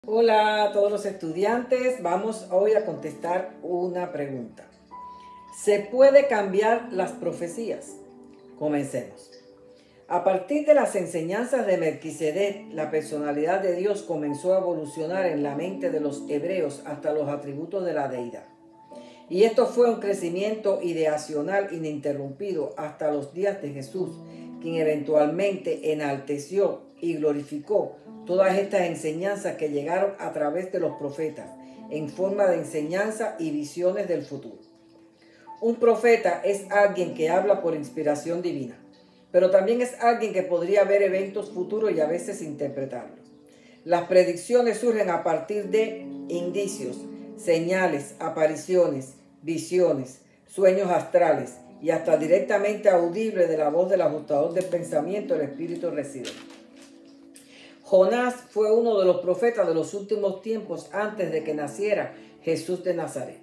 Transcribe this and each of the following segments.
Hola a todos los estudiantes, vamos hoy a contestar una pregunta. ¿Se puede cambiar las profecías? Comencemos. A partir de las enseñanzas de Melquisedec, la personalidad de Dios comenzó a evolucionar en la mente de los hebreos hasta los atributos de la deidad. Y esto fue un crecimiento ideacional ininterrumpido hasta los días de Jesús, quien eventualmente enalteció y glorificó todas estas enseñanzas que llegaron a través de los profetas, en forma de enseñanza y visiones del futuro. Un profeta es alguien que habla por inspiración divina, pero también es alguien que podría ver eventos futuros y a veces interpretarlos. Las predicciones surgen a partir de indicios, señales, apariciones, visiones, sueños astrales y hasta directamente audible de la voz del ajustador del pensamiento, el Espíritu residente. Jonás fue uno de los profetas de los últimos tiempos antes de que naciera Jesús de Nazaret.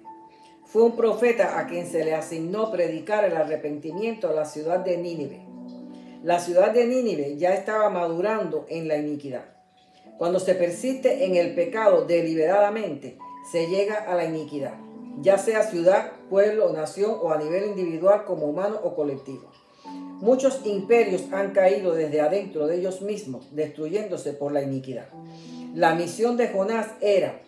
Fue un profeta a quien se le asignó predicar el arrepentimiento a la ciudad de Nínive. La ciudad de Nínive ya estaba madurando en la iniquidad. Cuando se persiste en el pecado deliberadamente, se llega a la iniquidad, ya sea ciudad, pueblo, nación o a nivel individual como humano o colectivo. Muchos imperios han caído desde adentro de ellos mismos, destruyéndose por la iniquidad. La misión de Jonás era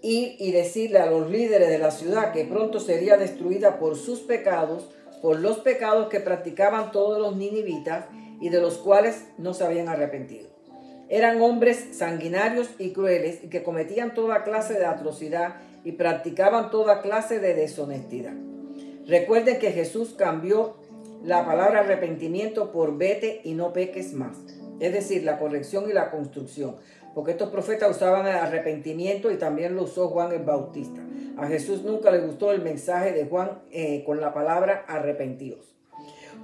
ir y decirle a los líderes de la ciudad que pronto sería destruida por sus pecados, por los pecados que practicaban todos los ninivitas y de los cuales no se habían arrepentido. Eran hombres sanguinarios y crueles y que cometían toda clase de atrocidad y practicaban toda clase de deshonestidad. Recuerden que Jesús cambió la palabra arrepentimiento por vete y no peques más, es decir, la corrección y la construcción, porque estos profetas usaban el arrepentimiento y también lo usó Juan el Bautista. A Jesús nunca le gustó el mensaje de Juan con la palabra arrepentidos.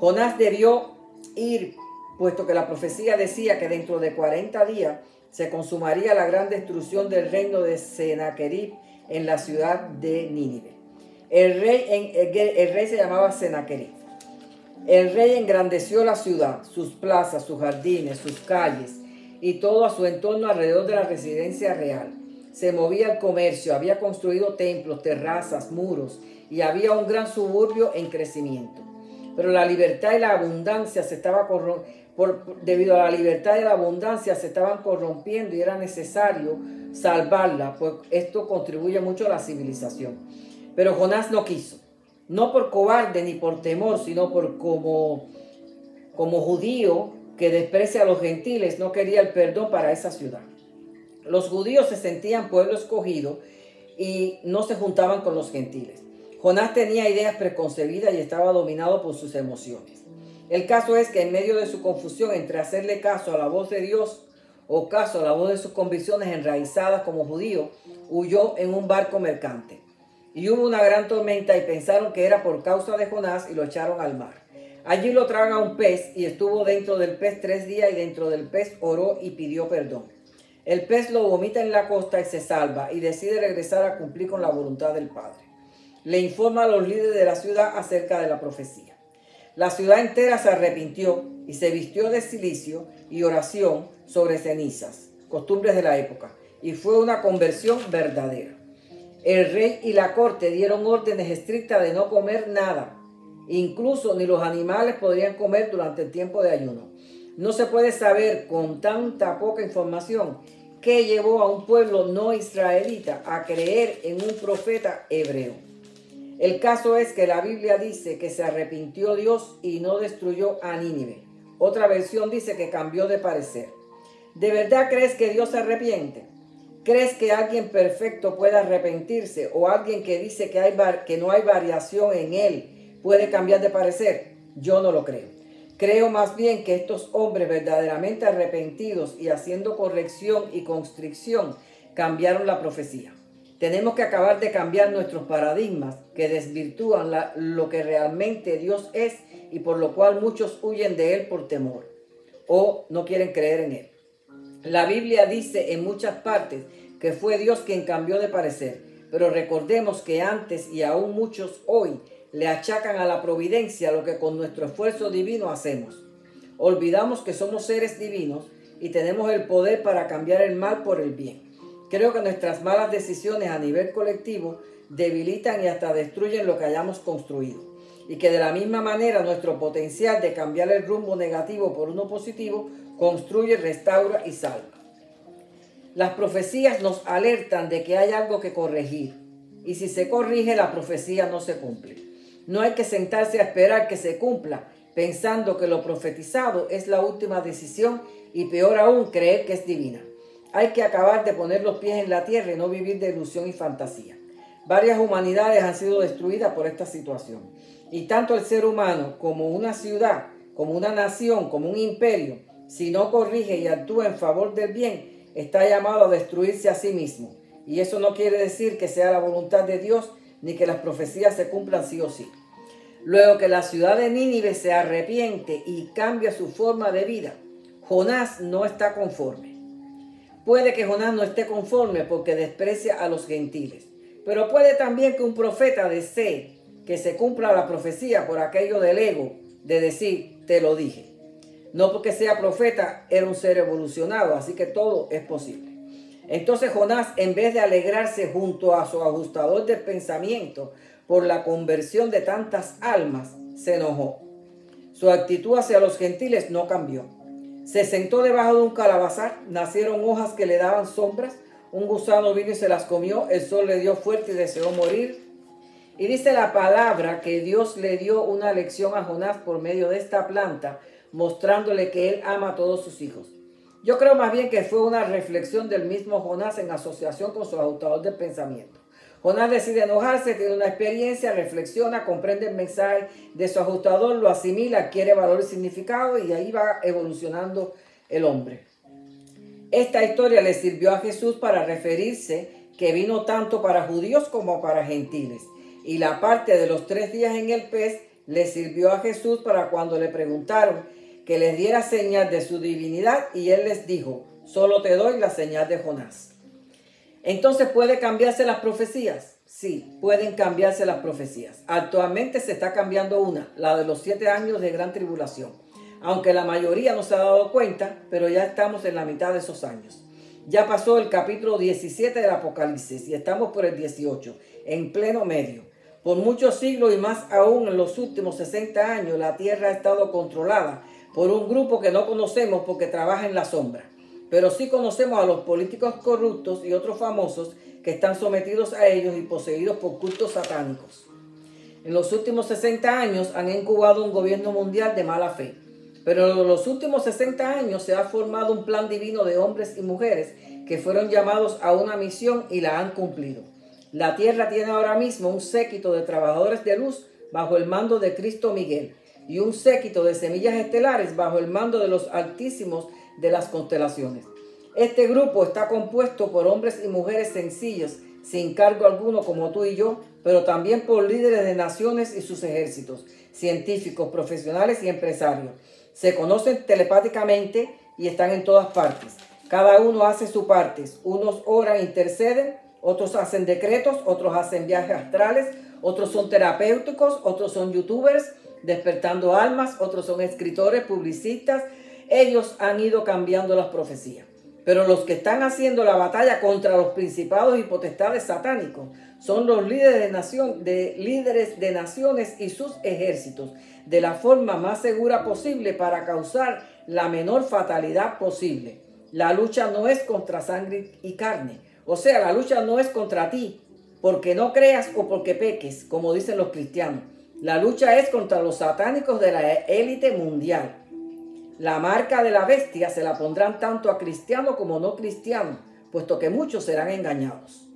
Jonás debió ir, puesto que la profecía decía que dentro de 40 días se consumaría la gran destrucción del reino de Senaquerib en la ciudad de Nínive. El rey se llamaba Senaquerib. El rey engrandeció la ciudad, sus plazas, sus jardines, sus calles y todo a su entorno alrededor de la residencia real. Se movía el comercio, había construido templos, terrazas, muros y había un gran suburbio en crecimiento. Pero la libertad y la abundancia debido a la libertad y la abundancia se estaban corrompiendo y era necesario salvarla, pues esto contribuye mucho a la civilización. Pero Jonás no quiso. No por cobarde ni por temor, sino por como judío que desprecia a los gentiles, no quería el perdón para esa ciudad. Los judíos se sentían pueblo escogido y no se juntaban con los gentiles. Jonás tenía ideas preconcebidas y estaba dominado por sus emociones. El caso es que en medio de su confusión entre hacerle caso a la voz de Dios o caso a la voz de sus convicciones enraizadas como judío, huyó en un barco mercante. Y hubo una gran tormenta y pensaron que era por causa de Jonás y lo echaron al mar. Allí lo traga un pez y estuvo dentro del pez 3 días y dentro del pez oró y pidió perdón. El pez lo vomita en la costa y se salva y decide regresar a cumplir con la voluntad del Padre. Le informa a los líderes de la ciudad acerca de la profecía. La ciudad entera se arrepintió y se vistió de cilicio y oración sobre cenizas, costumbres de la época, y fue una conversión verdadera. El rey y la corte dieron órdenes estrictas de no comer nada. Incluso ni los animales podrían comer durante el tiempo de ayuno. No se puede saber con tanta poca información qué llevó a un pueblo no israelita a creer en un profeta hebreo. El caso es que la Biblia dice que se arrepintió Dios y no destruyó a Nínive. Otra versión dice que cambió de parecer. ¿De verdad crees que Dios se arrepiente? ¿Crees que alguien perfecto puede arrepentirse o alguien que dice que no hay variación en él puede cambiar de parecer? Yo no lo creo. Creo más bien que estos hombres verdaderamente arrepentidos y haciendo corrección y constricción cambiaron la profecía. Tenemos que acabar de cambiar nuestros paradigmas que desvirtúan lo que realmente Dios es y por lo cual muchos huyen de Él por temor o no quieren creer en Él. La Biblia dice en muchas partes que fue Dios quien cambió de parecer, pero recordemos que antes y aún muchos hoy le achacan a la providencia lo que con nuestro esfuerzo divino hacemos. Olvidamos que somos seres divinos y tenemos el poder para cambiar el mal por el bien. Creo que nuestras malas decisiones a nivel colectivo debilitan y hasta destruyen lo que hayamos construido. Y que de la misma manera nuestro potencial de cambiar el rumbo negativo por uno positivo construye, restaura y salva. Las profecías nos alertan de que hay algo que corregir. Y si se corrige, la profecía no se cumple. No hay que sentarse a esperar que se cumpla, pensando que lo profetizado es la última decisión y peor aún creer que es divina. Hay que acabar de poner los pies en la tierra y no vivir de ilusión y fantasía. Varias humanidades han sido destruidas por esta situación. Y tanto el ser humano como una ciudad, como una nación, como un imperio, si no corrige y actúa en favor del bien, está llamado a destruirse a sí mismo. Y eso no quiere decir que sea la voluntad de Dios ni que las profecías se cumplan sí o sí. Luego que la ciudad de Nínive se arrepiente y cambia su forma de vida, Jonás no está conforme. Puede que Jonás no esté conforme porque desprecia a los gentiles, pero puede también que un profeta desee que se cumpla la profecía por aquello del ego, de decir, te lo dije. No porque sea profeta, era un ser evolucionado, así que todo es posible. Entonces Jonás, en vez de alegrarse junto a su ajustador del pensamiento por la conversión de tantas almas, se enojó. Su actitud hacia los gentiles no cambió. Se sentó debajo de un calabazar, nacieron hojas que le daban sombras, un gusano vino y se las comió, el sol le dio fuerte y deseó morir. Y dice la palabra que Dios le dio una lección a Jonás por medio de esta planta, mostrándole que él ama a todos sus hijos. Yo creo más bien que fue una reflexión del mismo Jonás en asociación con su ajustador del pensamiento. Jonás decide enojarse, tiene una experiencia, reflexiona, comprende el mensaje de su ajustador, lo asimila, adquiere valor y significado y ahí va evolucionando el hombre. Esta historia le sirvió a Jesús para referirse que vino tanto para judíos como para gentiles. Y la parte de los 3 días en el pez le sirvió a Jesús para cuando le preguntaron que les diera señal de su divinidad y él les dijo, solo te doy la señal de Jonás. Entonces, ¿puede cambiarse las profecías? Sí, pueden cambiarse las profecías. Actualmente se está cambiando una, la de los 7 años de gran tribulación. Aunque la mayoría no se ha dado cuenta, pero ya estamos en la mitad de esos años. Ya pasó el capítulo 17 del Apocalipsis y estamos por el 18, en pleno medio. Por muchos siglos y más aún en los últimos 60 años, la tierra ha estado controlada por un grupo que no conocemos porque trabaja en la sombra. Pero sí conocemos a los políticos corruptos y otros famosos que están sometidos a ellos y poseídos por cultos satánicos. En los últimos 60 años han incubado un gobierno mundial de mala fe. Pero en los últimos 60 años se ha formado un plan divino de hombres y mujeres que fueron llamados a una misión y la han cumplido. La tierra tiene ahora mismo un séquito de trabajadores de luz bajo el mando de Cristo Miguel y un séquito de semillas estelares bajo el mando de los altísimos de las constelaciones. Este grupo está compuesto por hombres y mujeres sencillos, sin cargo alguno como tú y yo, pero también por líderes de naciones y sus ejércitos, científicos, profesionales y empresarios. Se conocen telepáticamente y están en todas partes. Cada uno hace su parte. Unos oran, interceden, otros hacen decretos, otros hacen viajes astrales, otros son terapéuticos, otros son youtubers, despertando almas, otros son escritores, publicistas. Ellos han ido cambiando las profecías. Pero los que están haciendo la batalla contra los principados y potestades satánicos son los líderes de naciones y sus ejércitos, de la forma más segura posible para causar la menor fatalidad posible. La lucha no es contra sangre y carne. O sea, la lucha no es contra ti, porque no creas o porque peques, como dicen los cristianos. La lucha es contra los satánicos de la élite mundial. La marca de la bestia se la pondrán tanto a cristianos como no cristianos, puesto que muchos serán engañados.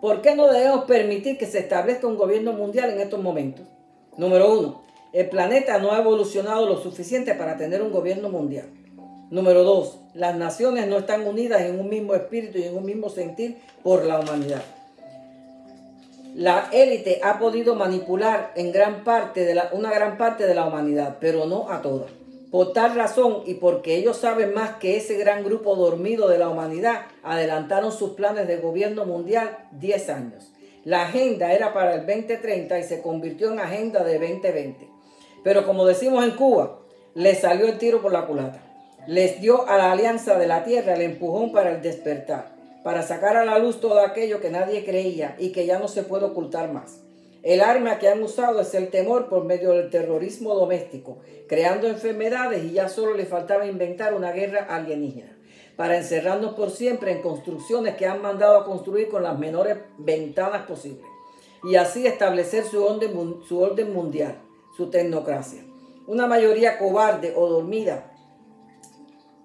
¿Por qué no debemos permitir que se establezca un gobierno mundial en estos momentos? Número 1. El planeta no ha evolucionado lo suficiente para tener un gobierno mundial. Número 2. Las naciones no están unidas en un mismo espíritu y en un mismo sentir por la humanidad. La élite ha podido manipular en una gran parte de la humanidad, pero no a toda. Por tal razón y porque ellos saben más que ese gran grupo dormido de la humanidad, adelantaron sus planes de gobierno mundial 10 años. La agenda era para el 2030 y se convirtió en agenda de 2020. Pero como decimos en Cuba, les salió el tiro por la culata. Les dio a la Alianza de la Tierra el empujón para el despertar, para sacar a la luz todo aquello que nadie creía y que ya no se puede ocultar más. El arma que han usado es el temor por medio del terrorismo doméstico, creando enfermedades, y ya solo le faltaba inventar una guerra alienígena para encerrarnos por siempre en construcciones que han mandado a construir con las menores ventanas posibles, y así establecer su orden mundial, su tecnocracia. Una mayoría cobarde o dormida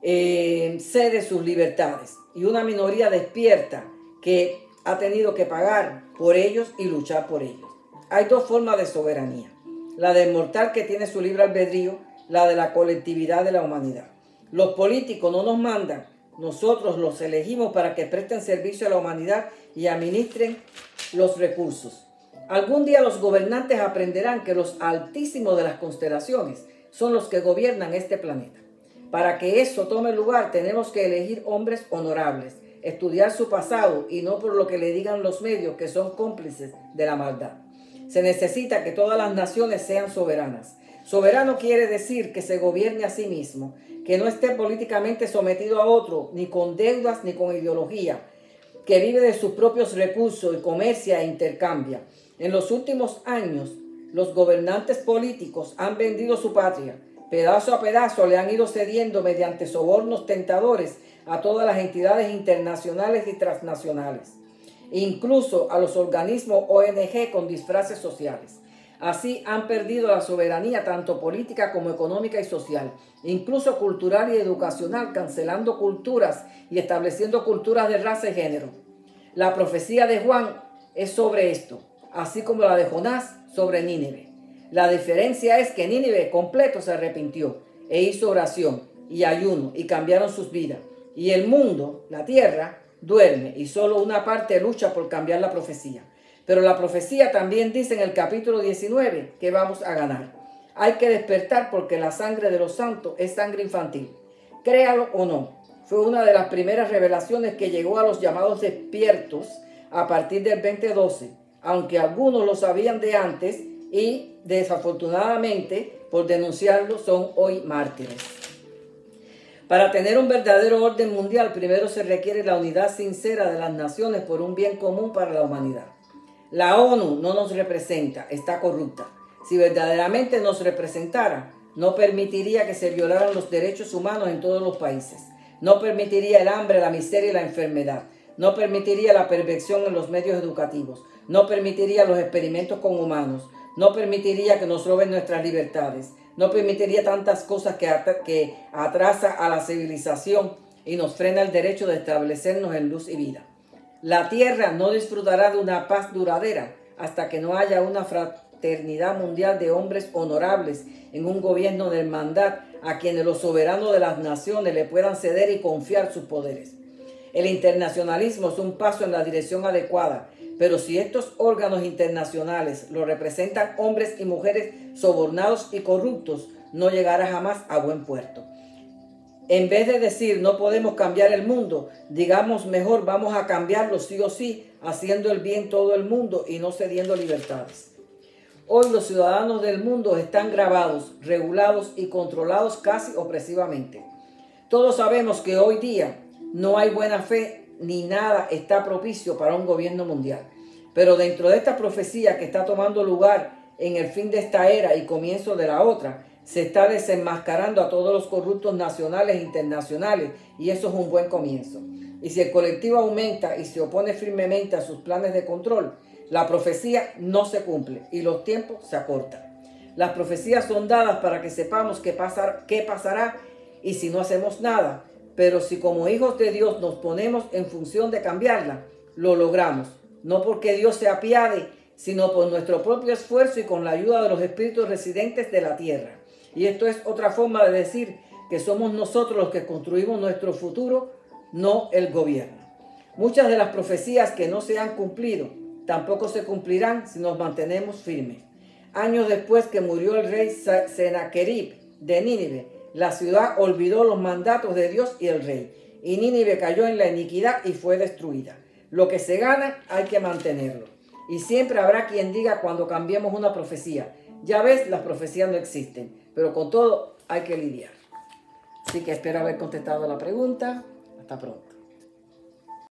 cede sus libertades, y una minoría despierta que ha tenido que pagar por ellos y luchar por ellos. Hay dos formas de soberanía: la del mortal que tiene su libre albedrío, la de la colectividad de la humanidad. Los políticos no nos mandan, nosotros los elegimos para que presten servicio a la humanidad y administren los recursos. Algún día los gobernantes aprenderán que los altísimos de las constelaciones son los que gobiernan este planeta. Para que eso tome lugar, tenemos que elegir hombres honorables, estudiar su pasado y no por lo que le digan los medios, que son cómplices de la maldad. Se necesita que todas las naciones sean soberanas. Soberano quiere decir que se gobierne a sí mismo, que no esté políticamente sometido a otro, ni con deudas ni con ideología, que vive de sus propios recursos y comercia e intercambia. En los últimos años, los gobernantes políticos han vendido su patria. Pedazo a pedazo le han ido cediendo mediante sobornos tentadores a todas las entidades internacionales y transnacionales, incluso a los organismos ONG con disfraces sociales. Así han perdido la soberanía tanto política como económica y social, incluso cultural y educacional, cancelando culturas y estableciendo culturas de raza y género. La profecía de Juan es sobre esto, así como la de Jonás sobre Nínive. La diferencia es que Nínive completo se arrepintió e hizo oración y ayuno y cambiaron sus vidas. Y el mundo, la tierra, duerme y solo una parte lucha por cambiar la profecía. Pero la profecía también dice en el capítulo 19 que vamos a ganar. Hay que despertar porque la sangre de los santos es sangre infantil. Créalo o no, fue una de las primeras revelaciones que llegó a los llamados despiertos a partir del 2012, aunque algunos lo sabían de antes y desafortunadamente por denunciarlo son hoy mártires. Para tener un verdadero orden mundial, primero se requiere la unidad sincera de las naciones por un bien común para la humanidad. La ONU no nos representa, está corrupta. Si verdaderamente nos representara, no permitiría que se violaran los derechos humanos en todos los países. No permitiría el hambre, la miseria y la enfermedad. No permitiría la perversión en los medios educativos. No permitiría los experimentos con humanos. No permitiría que nos roben nuestras libertades. No permitiría tantas cosas que atrasa a la civilización y nos frena el derecho de establecernos en luz y vida. La tierra no disfrutará de una paz duradera hasta que no haya una fraternidad mundial de hombres honorables en un gobierno de hermandad a quienes los soberanos de las naciones le puedan ceder y confiar sus poderes. El internacionalismo es un paso en la dirección adecuada, pero si estos órganos internacionales lo representan hombres y mujeres sobornados y corruptos, no llegará jamás a buen puerto. En vez de decir no podemos cambiar el mundo, digamos mejor vamos a cambiarlo sí o sí, haciendo el bien todo el mundo y no cediendo libertades. Hoy los ciudadanos del mundo están grabados, regulados y controlados casi opresivamente. Todos sabemos que hoy día no hay buena fe ni nada está propicio para un gobierno mundial. Pero dentro de esta profecía que está tomando lugar en el fin de esta era y comienzo de la otra, se está desenmascarando a todos los corruptos nacionales e internacionales, y eso es un buen comienzo. Y si el colectivo aumenta y se opone firmemente a sus planes de control, la profecía no se cumple y los tiempos se acortan. Las profecías son dadas para que sepamos qué pasará y si no hacemos nada, pero si como hijos de Dios nos ponemos en función de cambiarla, lo logramos, no porque Dios se apiade, sino por nuestro propio esfuerzo y con la ayuda de los espíritus residentes de la tierra. Y esto es otra forma de decir que somos nosotros los que construimos nuestro futuro, no el gobierno. Muchas de las profecías que no se han cumplido tampoco se cumplirán si nos mantenemos firmes. Años después que murió el rey Sennacherib de Nínive, la ciudad olvidó los mandatos de Dios y el rey, y Nínive cayó en la iniquidad y fue destruida. Lo que se gana hay que mantenerlo. Y siempre habrá quien diga cuando cambiemos una profecía, ya ves, las profecías no existen, pero con todo hay que lidiar. Así que espero haber contestado la pregunta. Hasta pronto.